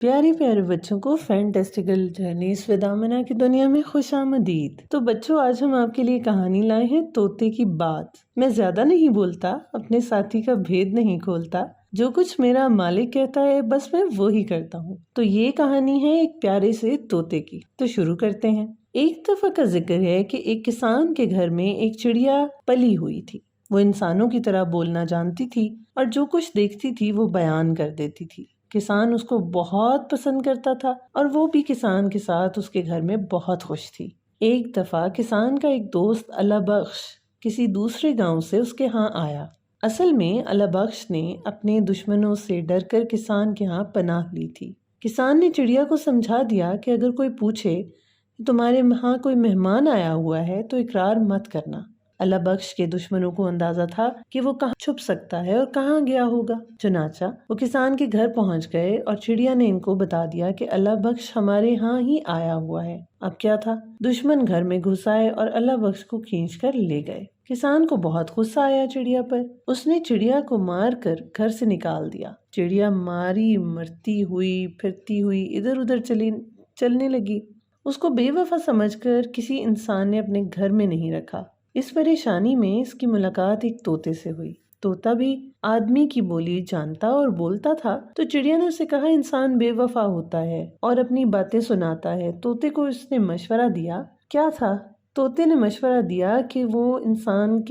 प्यारे प्यारे बच्चों को फैंटास्टिकल जर्नीज विद आमिना की दुनिया में खुश आमदीद। तो बच्चों, आज हम आपके लिए कहानी लाए हैं तोते की बात। मैं ज्यादा नहीं बोलता, अपने साथी का भेद नहीं खोलता, जो कुछ मेरा मालिक कहता है बस मैं वो ही करता हूँ। तो ये कहानी है एक प्यारे से तोते की। तो शुरू करते हैं। एक दफा का जिक्र है कि एक किसान के घर में एक चिड़िया पली हुई थी। वो इंसानों की तरह बोलना जानती थी और जो कुछ देखती थी वो बयान कर देती थी। किसान उसको बहुत पसंद करता था और वो भी किसान के साथ उसके घर में बहुत खुश थी। एक दफा किसान का एक दोस्त अल्लाह बख्श किसी दूसरे गांव से उसके यहाँ आया। असल में अल्लाह बख्श ने अपने दुश्मनों से डरकर किसान के यहाँ पनाह ली थी। किसान ने चिड़िया को समझा दिया कि अगर कोई पूछे कि तुम्हारे यहाँ कोई मेहमान आया हुआ है तो इकरार मत करना। अल्लाह बख्श के दुश्मनों को अंदाजा था कि वो कहाँ छुप सकता है और कहाँ गया होगा। चुनाचा वो किसान के घर पहुंच गए और चिड़िया ने इनको बता दिया कि अल्लाह बख्श हमारे यहाँ ही आया हुआ है। अब क्या था, दुश्मन घर में घुस आए और अल्लाह बख्श को खींच कर ले गए। किसान को बहुत गुस्सा आया चिड़िया पर। उसने चिड़िया को मार कर घर से निकाल दिया। चिड़िया मारी मरती हुई फिरती हुई इधर उधर चलने लगी। उसको बेवफा समझकर किसी इंसान ने अपने घर में नहीं रखा। इस परेशानी में इसकी मुलाकात एक तोते से हुई। तोता भी आदमी की बोली जानता और बोलता था। तो चिड़िया ने उसे कहा, इंसान बेवफा होता है और अपनी बातें सुनाता है। तोते को इसने मशवरा दिया। क्या था, तोते ने मशवरा दिया कि वो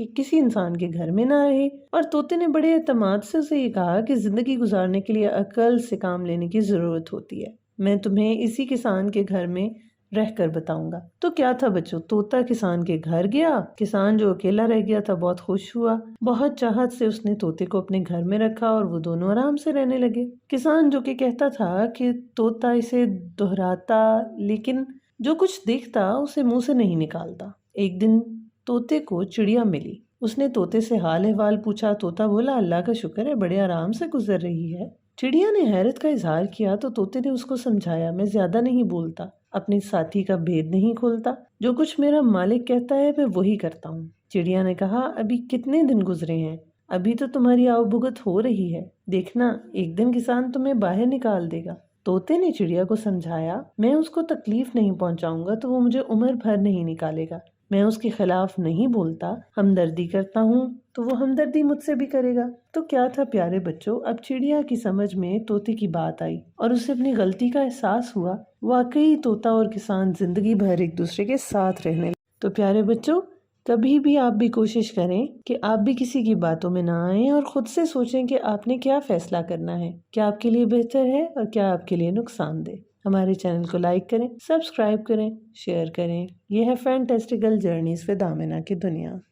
किसी इंसान के घर में ना रहे। और तोते ने बड़े एतमाद से उसे ये कहा कि जिंदगी गुजारने के लिए अक्ल से काम लेने की जरूरत होती है। मैं तुम्हें इसी किसान के घर में रहकर बताऊंगा। तो क्या था बच्चों, तोता किसान के घर गया। किसान जो अकेला रह गया था बहुत खुश हुआ। बहुत चाहत से उसने तोते को अपने घर में रखा और वो दोनों आराम से रहने लगे। किसान जो कि कहता था कि तोता इसे दोहराता, लेकिन जो कुछ देखता उसे मुंह से नहीं निकालता। एक दिन तोते को चिड़िया मिली। उसने तोते से हाल अहवाल पूछा। तोता बोला, अल्लाह का शुक्र है, बड़े आराम से गुजर रही है। चिड़िया ने हैरत का इजहार किया तो तोते ने उसको समझाया, मैं ज्यादा नहीं बोलता, अपने साथी का भेद नहीं खोलता, जो कुछ मेरा मालिक कहता है मैं वही करता हूँ। चिड़िया ने कहा, अभी कितने दिन गुजरे हैं, अभी तो तुम्हारी आवभगत हो रही है, देखना एक दिन किसान तुम्हें बाहर निकाल देगा। तोते ने चिड़िया को समझाया, मैं उसको तकलीफ नहीं पहुंचाऊंगा तो वो मुझे उम्र भर नहीं निकालेगा। मैं उसके खिलाफ नहीं बोलता, हमदर्दी करता हूँ तो वो हमदर्दी मुझसे भी करेगा। तो क्या था प्यारे बच्चों, अब चिड़िया की समझ में तोते की बात आई और उसे अपनी गलती का एहसास हुआ। वाकई तोता और किसान जिंदगी भर एक दूसरे के साथ रहने लगे। तो प्यारे बच्चों, कभी भी आप भी कोशिश करें कि आप भी किसी की बातों में ना आएं और खुद से सोचें कि आपने क्या फैसला करना है, क्या आपके लिए बेहतर है और क्या आपके लिए नुकसानदेह। हमारे चैनल को लाइक करें, सब्सक्राइब करें, शेयर करें। यह है फैंटास्टिकल जर्नीज विद आमिना की दुनिया।